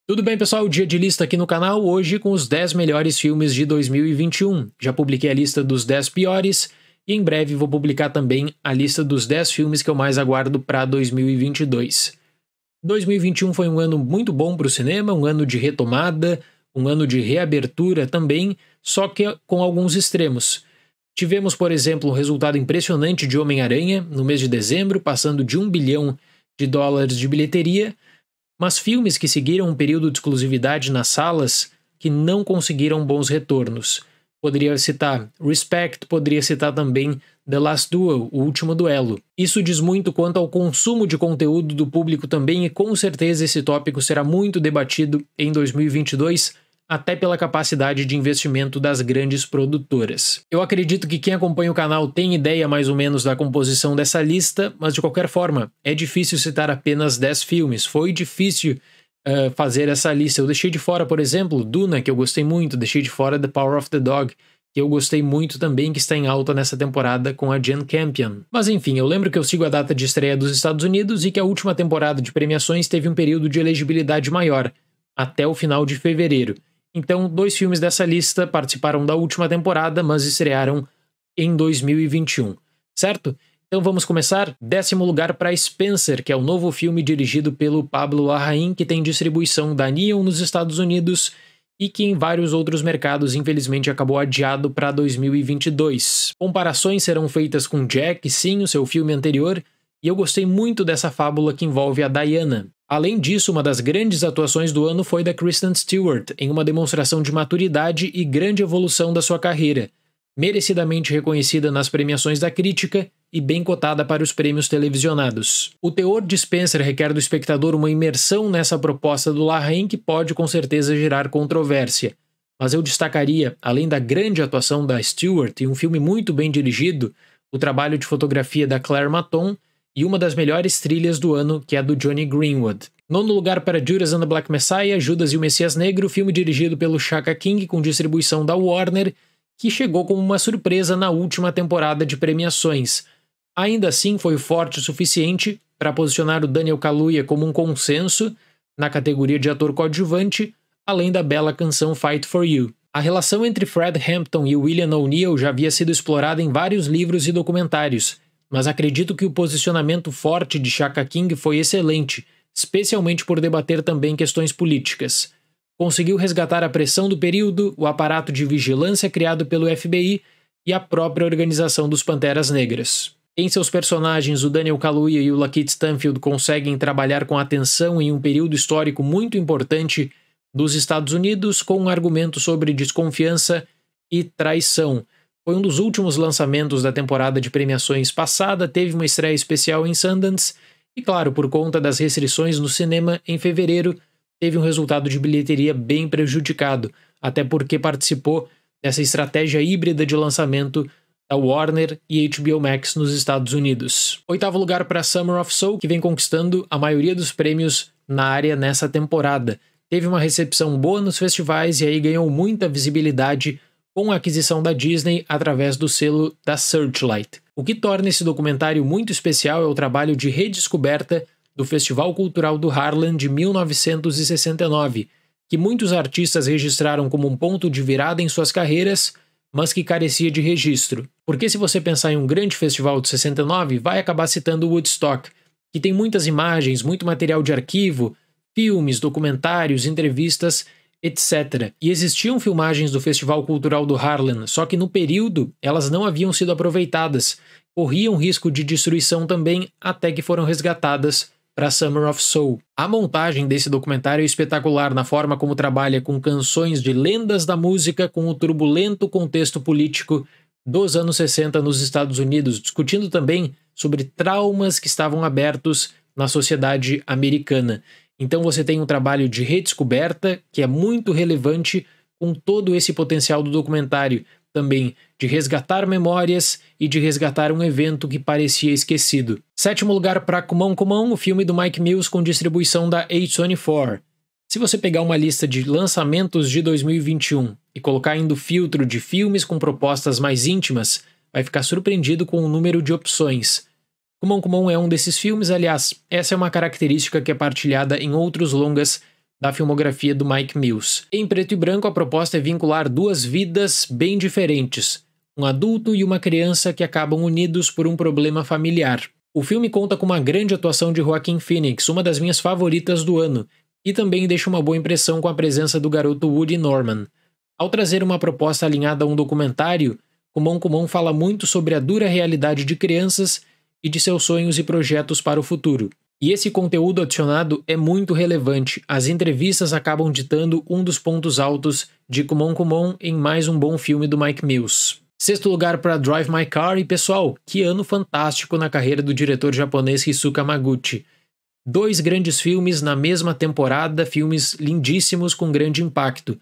Tudo bem, pessoal? Dia de lista aqui no canal, hoje com os 10 melhores filmes de 2021. Já publiquei a lista dos 10 piores e em breve vou publicar também a lista dos 10 filmes que eu mais aguardo para 2022. 2021 foi um ano muito bom para o cinema, um ano de retomada, um ano de reabertura também, só que com alguns extremos. Tivemos, por exemplo, um resultado impressionante de Homem-Aranha no mês de dezembro, passando de US$ 1 bilhão de bilheteria, mas filmes que seguiram um período de exclusividade nas salas que não conseguiram bons retornos. Poderia citar Respect, poderia citar também The Last Duel, O Último Duelo. Isso diz muito quanto ao consumo de conteúdo do público também, e com certeza esse tópico será muito debatido em 2022, até pela capacidade de investimento das grandes produtoras. Eu acredito que quem acompanha o canal tem ideia mais ou menos da composição dessa lista, mas de qualquer forma, é difícil citar apenas 10 filmes. Foi difícil fazer essa lista. Eu deixei de fora, por exemplo, Duna, que eu gostei muito, deixei de fora The Power of the Dog, que eu gostei muito também, que está em alta nessa temporada com a Jane Campion. Mas enfim, eu lembro que eu sigo a data de estreia dos Estados Unidos e que a última temporada de premiações teve um período de elegibilidade maior, até o final de fevereiro. Então, 2 filmes dessa lista participaram da última temporada, mas estrearam em 2021, certo? Então vamos começar. 10º lugar para Spencer, que é o novo filme dirigido pelo Pablo Larraín, que tem distribuição da Neon nos Estados Unidos e que em vários outros mercados, infelizmente, acabou adiado para 2022. Comparações serão feitas com Jack, sim, o seu filme anterior, e eu gostei muito dessa fábula que envolve a Diana. Além disso, uma das grandes atuações do ano foi da Kristen Stewart, em uma demonstração de maturidade e grande evolução da sua carreira, merecidamente reconhecida nas premiações da crítica e bem cotada para os prêmios televisionados. O teor de Spencer requer do espectador uma imersão nessa proposta do Larraín que pode com certeza gerar controvérsia, mas eu destacaria, além da grande atuação da Stewart e um filme muito bem dirigido, o trabalho de fotografia da Claire Maton e uma das melhores trilhas do ano, que é a do Johnny Greenwood. 9º lugar para Judas and the Black Messiah, Judas e o Messias Negro, filme dirigido pelo Shaka King com distribuição da Warner, que chegou como uma surpresa na última temporada de premiações. Ainda assim, foi forte o suficiente para posicionar o Daniel Kaluuya como um consenso na categoria de ator coadjuvante, além da bela canção Fight for You. A relação entre Fred Hampton e William O'Neill já havia sido explorada em vários livros e documentários, mas acredito que o posicionamento forte de Shaka King foi excelente, especialmente por debater também questões políticas. Conseguiu resgatar a pressão do período, o aparato de vigilância criado pelo FBI e a própria organização dos Panteras Negras. Em seus personagens, o Daniel Kaluuya e o Lakeith Stanfield conseguem trabalhar com atenção em um período histórico muito importante dos Estados Unidos, com um argumento sobre desconfiança e traição. Foi um dos últimos lançamentos da temporada de premiações passada, teve uma estreia especial em Sundance e, claro, por conta das restrições no cinema em fevereiro, teve um resultado de bilheteria bem prejudicado, até porque participou dessa estratégia híbrida de lançamento da Warner e HBO Max nos Estados Unidos. 8º lugar para Summer of Soul, que vem conquistando a maioria dos prêmios na área nessa temporada. Teve uma recepção boa nos festivais e aí ganhou muita visibilidade com a aquisição da Disney através do selo da Searchlight. O que torna esse documentário muito especial é o trabalho de redescoberta do Festival Cultural do Harlem de 1969, que muitos artistas registraram como um ponto de virada em suas carreiras, mas que carecia de registro. Porque se você pensar em um grande festival de 69, vai acabar citando Woodstock, que tem muitas imagens, muito material de arquivo, filmes, documentários, entrevistas, etc. E existiam filmagens do Festival Cultural do Harlem, só que no período elas não haviam sido aproveitadas, corriam risco de destruição também, até que foram resgatadas para Summer of Soul. A montagem desse documentário é espetacular na forma como trabalha com canções de lendas da música com o turbulento contexto político dos anos 60 nos Estados Unidos, discutindo também sobre traumas que estavam abertos na sociedade americana. Então você tem um trabalho de redescoberta que é muito relevante com todo esse potencial do documentário, também de resgatar memórias e de resgatar um evento que parecia esquecido. 7º lugar para Kumon Kumon, o filme do Mike Mills com distribuição da A24. Se você pegar uma lista de lançamentos de 2021 e colocar indo filtro de filmes com propostas mais íntimas, vai ficar surpreendido com o número de opções. Kumon Kumon é um desses filmes, aliás, essa é uma característica que é partilhada em outros longas da filmografia do Mike Mills. Em preto e branco, a proposta é vincular duas vidas bem diferentes, um adulto e uma criança que acabam unidos por um problema familiar. O filme conta com uma grande atuação de Joaquin Phoenix, uma das minhas favoritas do ano, e também deixa uma boa impressão com a presença do garoto Woody Norman. Ao trazer uma proposta alinhada a um documentário, Kumon fala muito sobre a dura realidade de crianças e de seus sonhos e projetos para o futuro. E esse conteúdo adicionado é muito relevante. As entrevistas acabam ditando um dos pontos altos de Kumon em mais um bom filme do Mike Mills. Sexto lugar para Drive My Car e, pessoal, que ano fantástico na carreira do diretor japonês Ryusuke Hamaguchi. 2 grandes filmes na mesma temporada, filmes lindíssimos com grande impacto.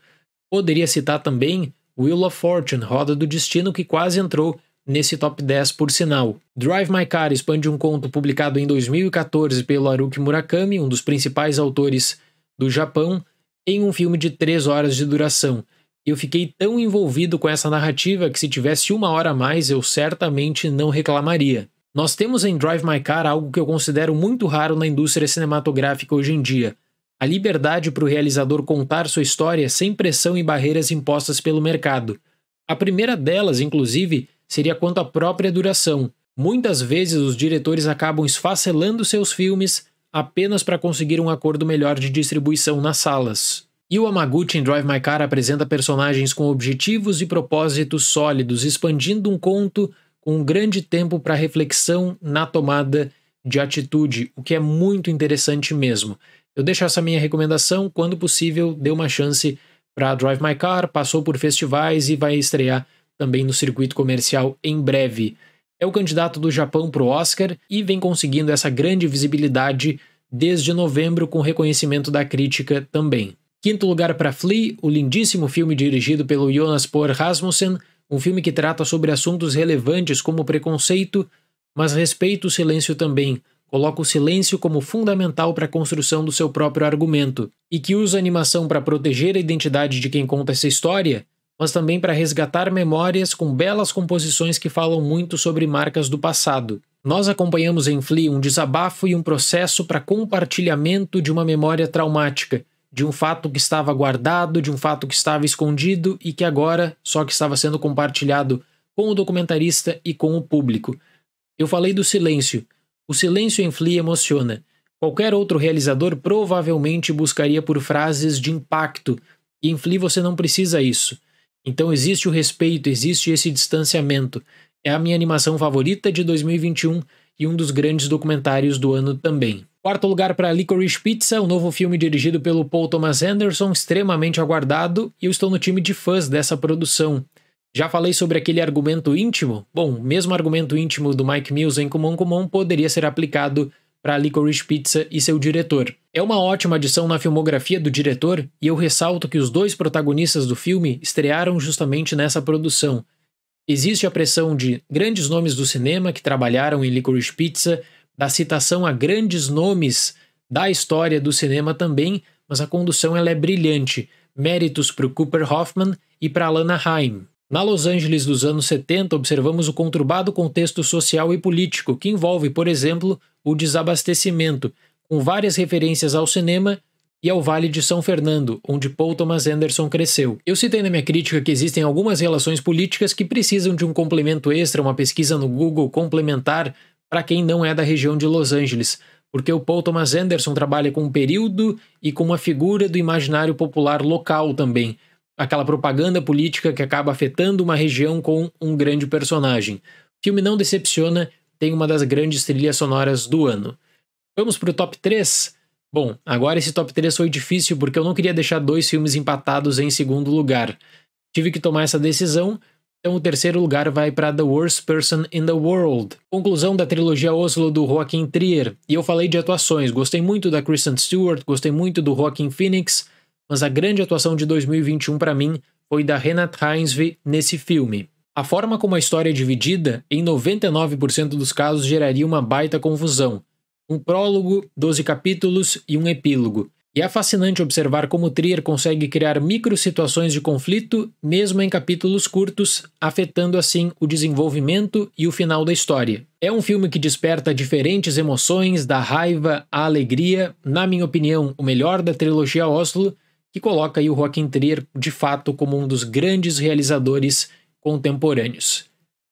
Poderia citar também Wheel of Fortune, Roda do Destino, que quase entrou nesse top 10 por sinal. Drive My Car expande um conto publicado em 2014 pelo Haruki Murakami, um dos principais autores do Japão, em um filme de 3 horas de duração. Eu fiquei tão envolvido com essa narrativa que se tivesse 1 hora a mais eu certamente não reclamaria. Nós temos em Drive My Car algo que eu considero muito raro na indústria cinematográfica hoje em dia: a liberdade para o realizador contar sua história sem pressão e barreiras impostas pelo mercado. A primeira delas, inclusive, seria quanto à própria duração. Muitas vezes os diretores acabam esfacelando seus filmes apenas para conseguir um acordo melhor de distribuição nas salas. E o Hamaguchi em Drive My Car apresenta personagens com objetivos e propósitos sólidos, expandindo um conto com um grande tempo para reflexão na tomada de atitude, o que é muito interessante mesmo. Eu deixo essa minha recomendação, quando possível, dê uma chance para Drive My Car, passou por festivais e vai estrear também no circuito comercial em breve. É o candidato do Japão para o Oscar e vem conseguindo essa grande visibilidade desde novembro, com reconhecimento da crítica também. Quinto lugar para Flea, o lindíssimo filme dirigido pelo Jonas Por Rasmussen, um filme que trata sobre assuntos relevantes como preconceito, mas respeita o silêncio também, coloca o silêncio como fundamental para a construção do seu próprio argumento, e que usa a animação para proteger a identidade de quem conta essa história, mas também para resgatar memórias com belas composições que falam muito sobre marcas do passado. Nós acompanhamos em Flea um desabafo e um processo para compartilhamento de uma memória traumática, de um fato que estava guardado, de um fato que estava escondido e que agora só que estava sendo compartilhado com o documentarista e com o público. Eu falei do silêncio. O silêncio em Flea emociona. Qualquer outro realizador provavelmente buscaria por frases de impacto, e em Flea você não precisa isso. Então existe o respeito, existe esse distanciamento. É a minha animação favorita de 2021 e um dos grandes documentários do ano também. Quarto lugar para Licorice Pizza, o novo filme dirigido pelo Paul Thomas Anderson, extremamente aguardado, e eu estou no time de fãs dessa produção. Já falei sobre aquele argumento íntimo? Bom, o mesmo argumento íntimo do Mike Mills em Kumon poderia ser aplicado para Licorice Pizza e seu diretor. É uma ótima adição na filmografia do diretor, e eu ressalto que os 2 protagonistas do filme estrearam justamente nessa produção. Existe a pressão de grandes nomes do cinema que trabalharam em Licorice Pizza, da citação a grandes nomes da história do cinema também, mas a condução ela é brilhante. Méritos para o Cooper Hoffman e para Alana Haim. Na Los Angeles dos anos 70, observamos o conturbado contexto social e político, que envolve, por exemplo, o desabastecimento, com várias referências ao cinema e ao Vale de São Fernando, onde Paul Thomas Anderson cresceu. Eu citei na minha crítica que existem algumas relações políticas que precisam de um complemento extra, uma pesquisa no Google complementar, para quem não é da região de Los Angeles, porque o Paul Thomas Anderson trabalha com um período e com uma figura do imaginário popular local também, aquela propaganda política que acaba afetando uma região com um grande personagem. O filme não decepciona, tem uma das grandes trilhas sonoras do ano. Vamos para o top 3? Bom, agora esse top 3 foi difícil porque eu não queria deixar 2 filmes empatados em segundo lugar. Tive que tomar essa decisão. Então o terceiro lugar vai para The Worst Person in the World, conclusão da trilogia Oslo do Joaquin Trier. E eu falei de atuações, gostei muito da Kristen Stewart, gostei muito do Joaquin Phoenix, mas a grande atuação de 2021 para mim foi da Renate Reinsve nesse filme. A forma como a história é dividida, em 99% dos casos geraria uma baita confusão. Um prólogo, 12 capítulos e um epílogo. E é fascinante observar como Trier consegue criar micro-situações de conflito, mesmo em capítulos curtos, afetando assim o desenvolvimento e o final da história. É um filme que desperta diferentes emoções, da raiva à alegria, na minha opinião, o melhor da trilogia Oslo, que coloca aí o Joachim Trier de fato como um dos grandes realizadores contemporâneos.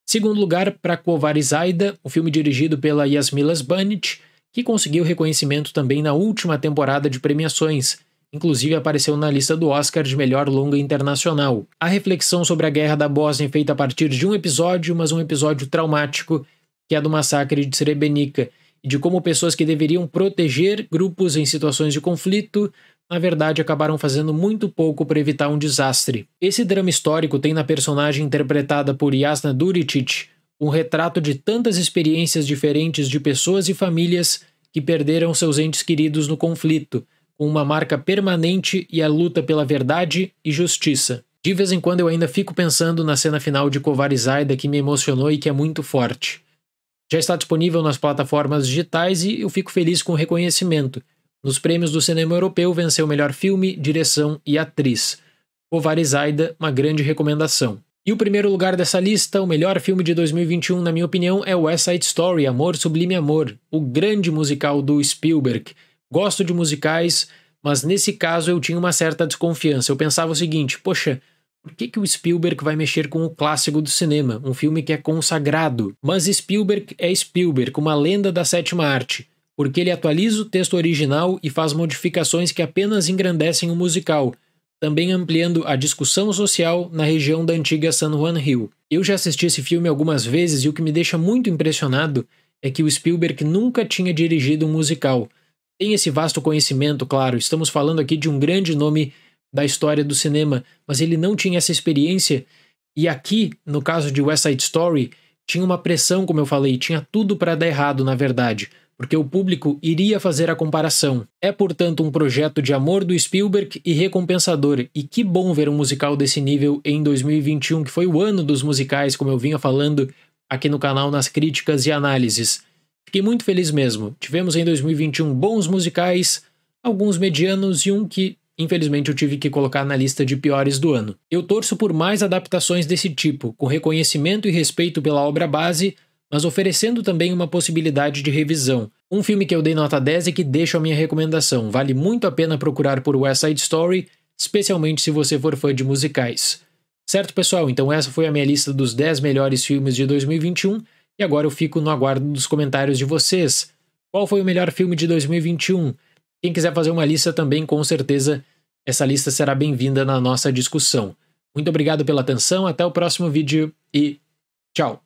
Segundo lugar, para Quo Vadis Aida, o filme dirigido pela Jasmila Sbanic, que conseguiu reconhecimento também na última temporada de premiações, inclusive apareceu na lista do Oscar de melhor longa internacional. A reflexão sobre a guerra da Bósnia é feita a partir de um episódio, mas um episódio traumático, que é do massacre de Srebrenica, e de como pessoas que deveriam proteger grupos em situações de conflito, na verdade acabaram fazendo muito pouco para evitar um desastre. Esse drama histórico tem na personagem interpretada por Jasna Duricic um retrato de tantas experiências diferentes de pessoas e famílias que perderam seus entes queridos no conflito, com uma marca permanente e a luta pela verdade e justiça. De vez em quando eu ainda fico pensando na cena final de Quo Vadis Aida, que me emocionou e que é muito forte. Já está disponível nas plataformas digitais e eu fico feliz com o reconhecimento. Nos prêmios do cinema europeu venceu melhor filme, direção e atriz. Quo Vadis Aida, uma grande recomendação. E o primeiro lugar dessa lista, o melhor filme de 2021, na minha opinião, é West Side Story, Amor Sublime Amor, o grande musical do Spielberg. Gosto de musicais, mas nesse caso eu tinha uma certa desconfiança. Eu pensava o seguinte, poxa, por que o Spielberg vai mexer com o clássico do cinema, um filme que é consagrado? Mas Spielberg é Spielberg, uma lenda da sétima arte, porque ele atualiza o texto original e faz modificações que apenas engrandecem o musical, também ampliando a discussão social na região da antiga San Juan Hill. Eu já assisti esse filme algumas vezes e o que me deixa muito impressionado é que o Spielberg nunca tinha dirigido um musical. Tem esse vasto conhecimento, claro, estamos falando aqui de um grande nome da história do cinema, mas ele não tinha essa experiência e aqui, no caso de West Side Story, tinha uma pressão, como eu falei, tinha tudo para dar errado, na verdade, porque o público iria fazer a comparação. É, portanto, um projeto de amor do Spielberg e recompensador, e que bom ver um musical desse nível em 2021, que foi o ano dos musicais, como eu vinha falando aqui no canal nas críticas e análises. Fiquei muito feliz mesmo. Tivemos em 2021 bons musicais, alguns medianos e um que, infelizmente, eu tive que colocar na lista de piores do ano. Eu torço por mais adaptações desse tipo, com reconhecimento e respeito pela obra base, mas oferecendo também uma possibilidade de revisão. Um filme que eu dei nota 10 e que deixo a minha recomendação. Vale muito a pena procurar por West Side Story, especialmente se você for fã de musicais. Certo, pessoal? Então essa foi a minha lista dos 10 melhores filmes de 2021 e agora eu fico no aguardo dos comentários de vocês. Qual foi o melhor filme de 2021? Quem quiser fazer uma lista também, com certeza, essa lista será bem-vinda na nossa discussão. Muito obrigado pela atenção, até o próximo vídeo e tchau!